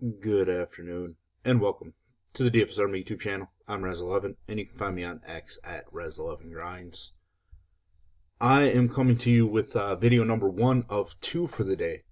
Good afternoon, and welcome to the DFS Army YouTube channel. I'm Razzle11, and you can find me on X at Razzle11Grinds. I am coming to you with video number 1 of 2 for the day,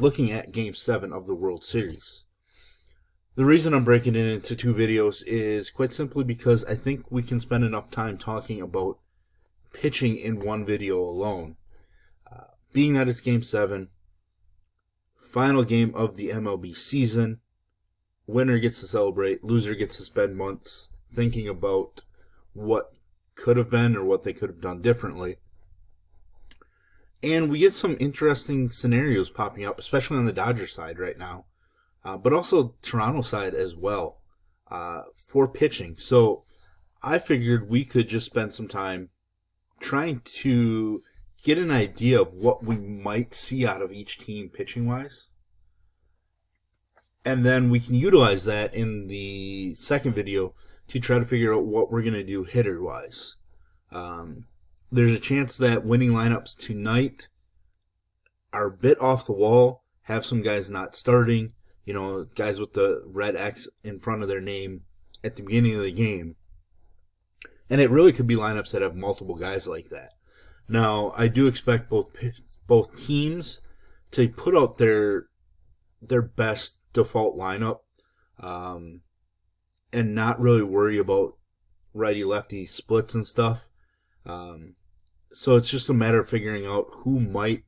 looking at Game 7 of the World Series. The reason I'm breaking it into 2 videos is quite simply because I think we can spend enough time talking about pitching in one video alone. Being that it's Game 7, final game of the MLB season. Winner gets to celebrate, loser gets to spend months thinking about what could have been or what they could have done differently. And we get some interesting scenarios popping up, especially on the Dodgers side right now, but also Toronto side as well, for pitching. So I figured we could just spend some time trying to get an idea of what we might see out of each team pitching-wise. And then we can utilize that in the second video to try to figure out what we're going to do hitter-wise. There's a chance that winning lineups tonight are a bit off the wall, have some guys not starting, guys with the red X in front of their name at the beginning of the game. And it really could be lineups that have multiple guys like that. Now, I do expect both teams to put out their best default lineup, and not really worry about righty-lefty splits and stuff. So it's just a matter of figuring out who might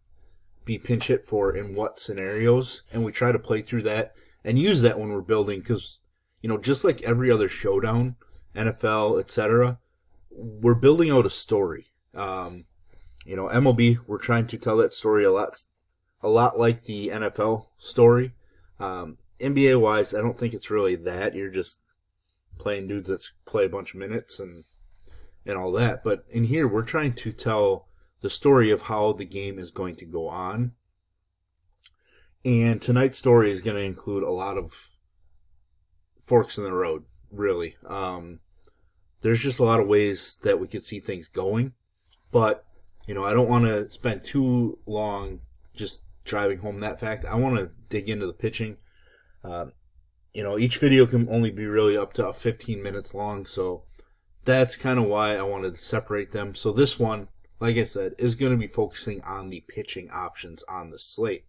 be pinch hit for in what scenarios, and we try to play through that and use that when we're building, because just like every other showdown, NFL, etc., we're building out a story. MLB, we're trying to tell that story a lot like the NFL story. NBA wise, I don't think it's really that. You're just playing dudes that play a bunch of minutes and all that. But in here, we're trying to tell the story of how the game is going to go on. And tonight's story is going to include a lot of forks in the road, really. There's just a lot of ways that we could see things going. But I don't want to spend too long just driving home that fact. I want to dig into the pitching. Each video can only be really up to 15 minutes long, so that's kind of why I wanted to separate them. So this one, like I said, is going to be focusing on the pitching options on the slate.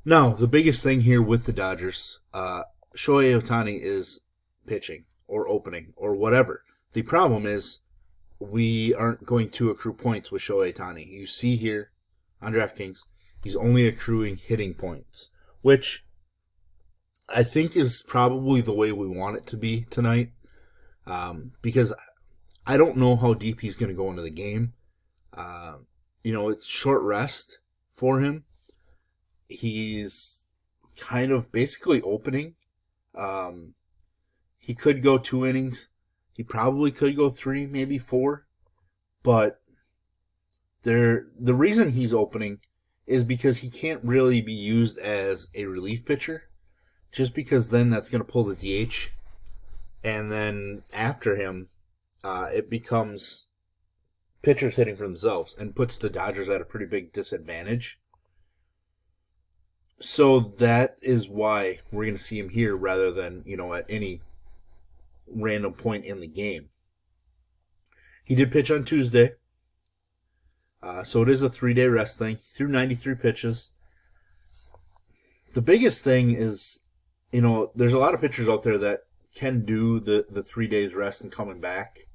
Now, the biggest thing here with the Dodgers, Shohei Ohtani is pitching or opening or whatever. The problem is we aren't going to accrue points with Shohei Ohtani. You see here on DraftKings, he's only accruing hitting points, which I think is probably the way we want it to be tonight, because I don't know how deep he's going to go into the game. It's short rest for him. He's kind of basically opening. He could go 2 innings. He probably could go 3, maybe 4. But the reason he's opening is because he can't really be used as a relief pitcher, just because then that's going to pull the DH. And then after him, it becomes pitchers hitting for themselves and puts the Dodgers at a pretty big disadvantage. So that is why we're going to see him here rather than, at any random point in the game. He did pitch on Tuesday. So it is a 3-day rest thing. He threw 93 pitches. The biggest thing is, there's a lot of pitchers out there that can do the 3 days rest and coming back.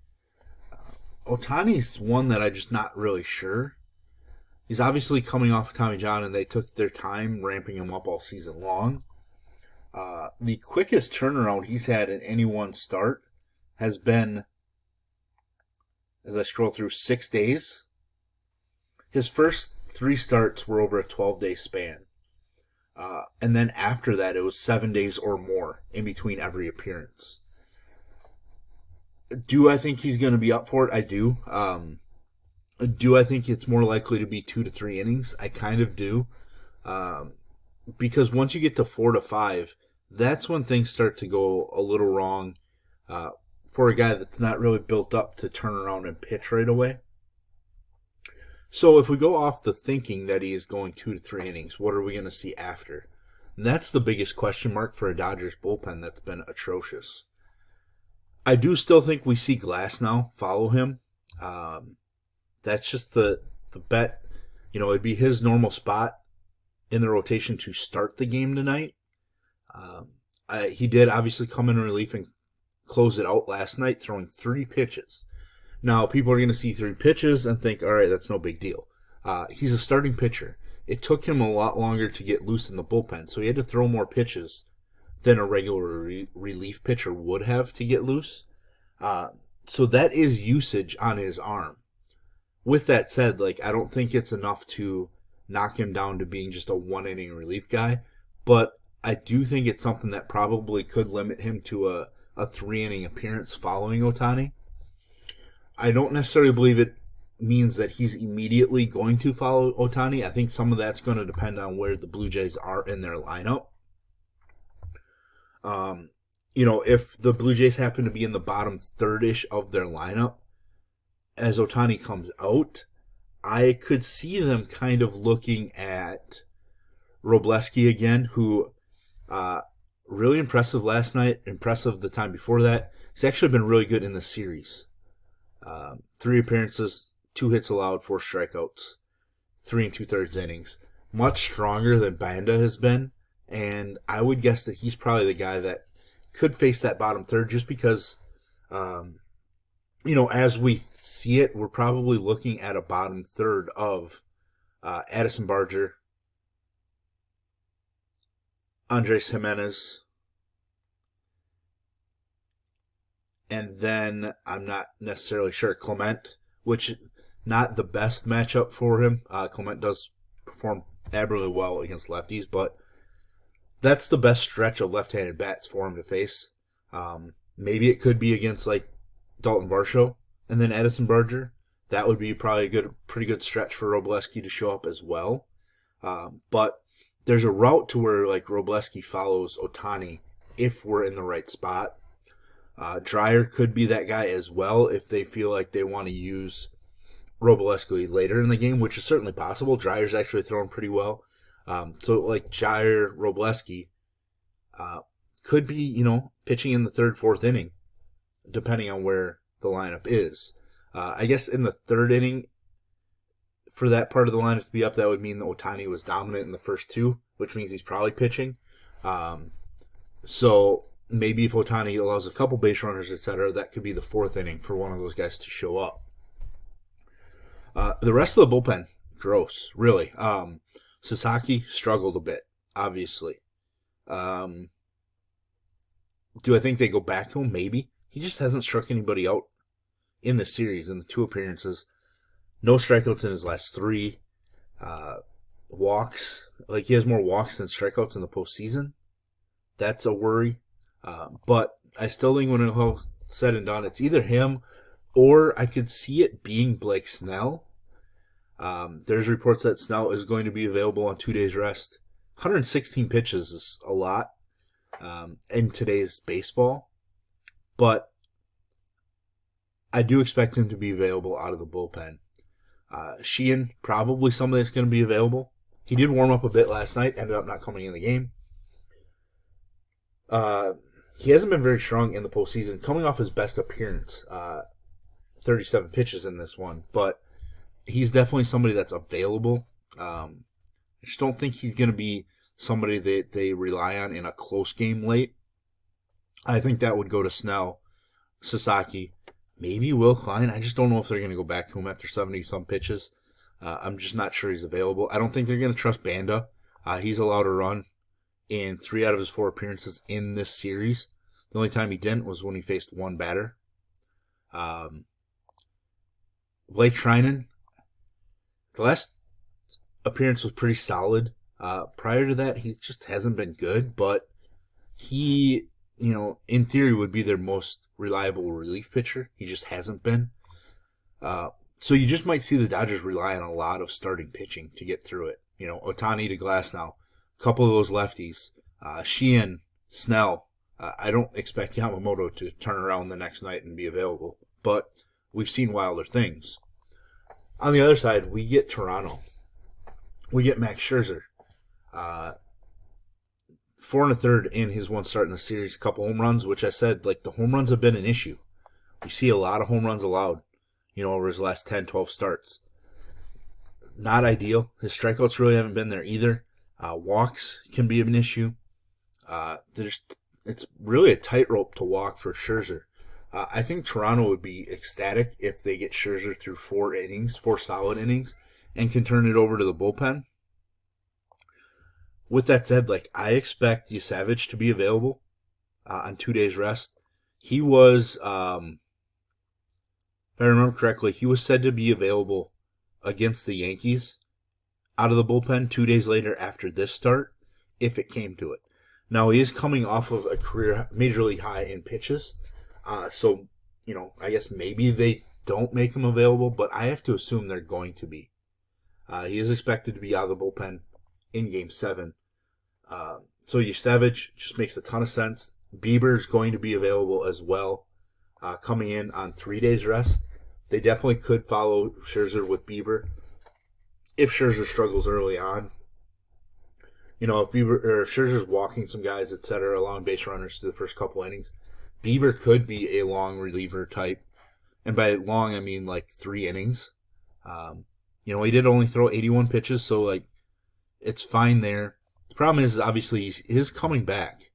Ohtani's one that I'm just not really sure. He's obviously coming off Tommy John, and they took their time ramping him up all season long. The quickest turnaround he's had in any one start has been, as I scroll through, 6 days. His first 3 starts were over a 12-day span. And then after that, it was 7 days or more in between every appearance. Do I think he's going to be up for it? I do. Do I think it's more likely to be 2 to 3 innings? I kind of do. Because once you get to 4 to 5, that's when things start to go a little wrong for a guy that's not really built up to turn around and pitch right away. So if we go off the thinking that he is going 2 to 3 innings, what are we going to see after? And that's the biggest question mark for a Dodgers bullpen that's been atrocious. I do still think we see Glass now follow him. That's just the bet. It'd be his normal spot in the rotation to start the game tonight. He did obviously come in relief and close it out last night, throwing 3 pitches. Now, people are going to see 3 pitches and think, all right, that's no big deal. He's a starting pitcher. It took him a lot longer to get loose in the bullpen, so he had to throw more pitches than a regular relief pitcher would have to get loose. So that is usage on his arm. With that said, I don't think it's enough to knock him down to being just a 1-inning relief guy, but I do think it's something that probably could limit him to a 3-inning appearance following Ohtani. I don't necessarily believe it means that he's immediately going to follow Ohtani. I think some of that's going to depend on where the Blue Jays are in their lineup. If the Blue Jays happen to be in the bottom third-ish of their lineup, as Ohtani comes out, I could see them kind of looking at Robleski again, who really impressive last night, impressive the time before that. He's actually been really good in the series. 3 appearances, 2 hits allowed, 4 strikeouts, 3 2/3 innings. Much stronger than Banda has been, and I would guess that he's probably the guy that could face that bottom third just because, as we see it, we're probably looking at a bottom third of Addison Barger, Andres Jimenez, and then I'm not necessarily sure Clement, which not the best matchup for him. Clement does perform admirably well against lefties, but that's the best stretch of left-handed bats for him to face. Maybe it could be against Dalton Varsho and then Addison Barger. That would be probably a pretty good stretch for Robleski to show up as well. But there's a route to where Robleski follows Ohtani if we're in the right spot. Dreyer could be that guy as well if they feel like they want to use Robleski later in the game, which is certainly possible. Dreyer's actually throwing pretty well. So Dreyer, Robleski could be, pitching in the 3rd, 4th inning, depending on where the lineup is. I guess in the 3rd inning, for that part of the lineup to be up, that would mean that Ohtani was dominant in the first 2, which means he's probably pitching. So maybe if Ohtani allows a couple base runners, etc., that could be the 4th inning for one of those guys to show up. The rest of the bullpen, gross, really. Sasaki struggled a bit, obviously. Do I think they go back to him? Maybe. He just hasn't struck anybody out in the series in the 2 appearances. No strikeouts in his last 3. Walks. He has more walks than strikeouts in the postseason. That's a worry. But I still think when it's all said and done, it's either him or I could see it being Blake Snell. There's reports that Snell is going to be available on 2 days rest. 116 pitches is a lot in today's baseball. But I do expect him to be available out of the bullpen. Sheehan, probably somebody that's going to be available. He did warm up a bit last night, ended up not coming in the game. He hasn't been very strong in the postseason, coming off his best appearance, 37 pitches in this one. But he's definitely somebody that's available. I just don't think he's going to be somebody that they rely on in a close game late. I think that would go to Snell, Sasaki, maybe Will Klein. I just don't know if they're going to go back to him after 70-some pitches. I'm just not sure he's available. I don't think they're going to trust Banda. He's allowed a run in 3 out of his 4 appearances in this series. The only time he didn't was when he faced one batter. Blake Treinen, the last appearance was pretty solid. Prior to that, he just hasn't been good, but he, in theory would be their most reliable relief pitcher. He just hasn't been. So you just might see the Dodgers rely on a lot of starting pitching to get through it. Ohtani to Glass now. A couple of those lefties. Sheehan, Snell. I don't expect Yamamoto to turn around the next night and be available, but we've seen wilder things. On the other side, we get Toronto. We get Max Scherzer. 4 1/3 in his one start in the series, a couple home runs, which I said, like, the home runs have been an issue. We see a lot of home runs allowed, over his last 10, 12 starts. Not ideal. His strikeouts really haven't been there either. Walks can be an issue. It's really a tightrope to walk for Scherzer. I think Toronto would be ecstatic if they get Scherzer through 4 solid innings, and can turn it over to the bullpen. With that said, I expect Savage to be available on 2 days rest. He was, if I remember correctly, he was said to be available against the Yankees out of the bullpen 2 days later after this start, if it came to it. Now, he is coming off of a career major league high in pitches. So, I guess maybe they don't make him available, but I have to assume they're going to be. He is expected to be out of the bullpen in Game 7. So Savage just makes a ton of sense. Bieber is going to be available as well, coming in on 3 days rest. They definitely could follow Scherzer with Bieber if Scherzer struggles early on. If Scherzer's walking some guys, etc., allowing base runners to the first couple innings, Bieber could be a long reliever type. And by long, I mean 3 innings. He did only throw 81 pitches, so it's fine there. The problem is obviously he's coming back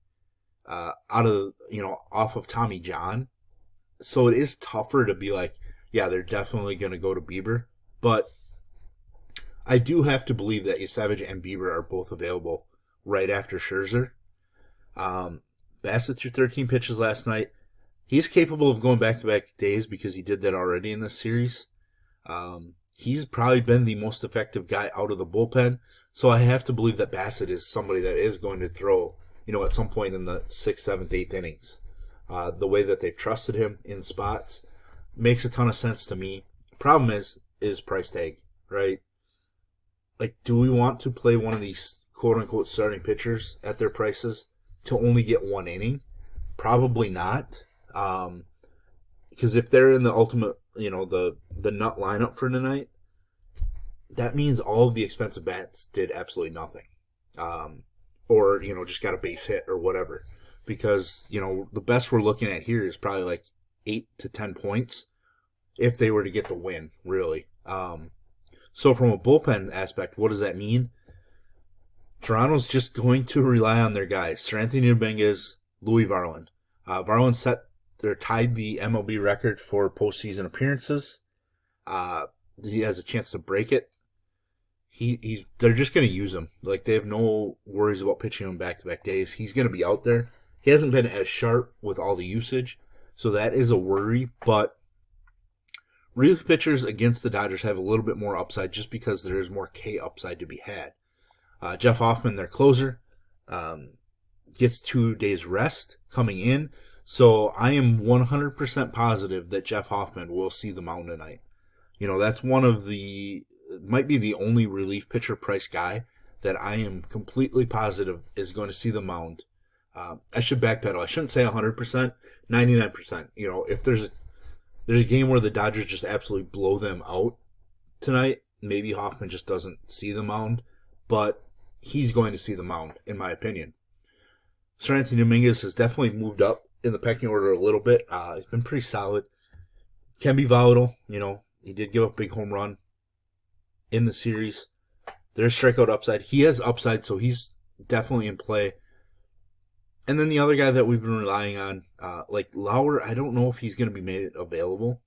out of off of Tommy John, so it is tougher to be they're definitely going to go to Bieber. But I do have to believe that Savage and Bieber are both available right after Scherzer. Bassett threw 13 pitches last night. He's capable of going back-to-back days because he did that already in this series. He's probably been the most effective guy out of the bullpen, so I have to believe that Bassett is somebody that is going to throw, at some point in the 6th, 7th, 8th innings. The way that they've trusted him in spots makes a ton of sense to me. Problem is price tag, right? Do we want to play one of these quote-unquote starting pitchers at their prices to only get 1 inning? Probably not. Because if they're in the ultimate, the nut lineup for tonight, that means all of the expensive bats did absolutely nothing. Or, just got a base hit or whatever. Because, the best we're looking at here is probably 8 to 10 points if they were to get the win, really. So from a bullpen aspect, what does that mean? Toronto's just going to rely on their guys. Seranthony Dominguez, Louis Varland. Varland tied the MLB record for postseason appearances. He has a chance to break it. They're just going to use him. They have no worries about pitching him back-to-back days. He's going to be out there. He hasn't been as sharp with all the usage, so that is a worry. But relief pitchers against the Dodgers have a little bit more upside just because there is more K upside to be had. Jeff Hoffman, their closer, gets 2 days rest coming in. So I am 100% positive that Jeff Hoffman will see the mound tonight. That's might be the only relief pitcher price guy that I am completely positive is going to see the mound. I should backpedal. I shouldn't say 100%, 99%. If there's a game where the Dodgers just absolutely blow them out tonight, maybe Hoffman just doesn't see the mound, but he's going to see the mound, in my opinion. Seranthony Dominguez has definitely moved up in the pecking order a little bit. He's been pretty solid. Can be volatile, He did give up a big home run in the series. There's strikeout upside. He has upside, so he's definitely in play. And then the other guy that we've been relying on, Lauer, I don't know if he's going to be made available.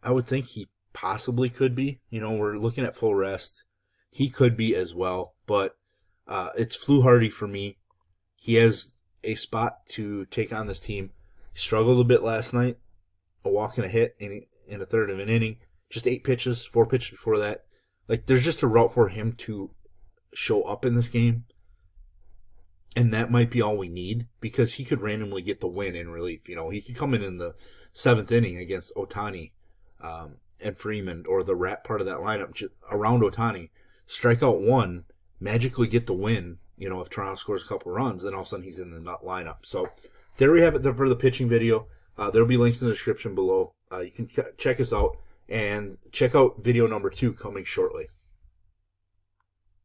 I would think he possibly could be. We're looking at full rest. He could be as well, but it's Fluharty for me. He has a spot to take on this team. He struggled a bit last night. A walk and a hit in a third of an inning. Just 8 pitches, 4 pitches before that. There's just a route for him to show up in this game. And that might be all we need because he could randomly get the win in relief. He could come in the 7th inning against Ohtani and Freeman or the rat part of that lineup around Ohtani. Strike out 1, magically get the win, if Toronto scores a couple runs, and all of a sudden he's in the nut lineup. So there we have it for the pitching video. There will be links in the description below. You can check us out and check out video number 2 coming shortly.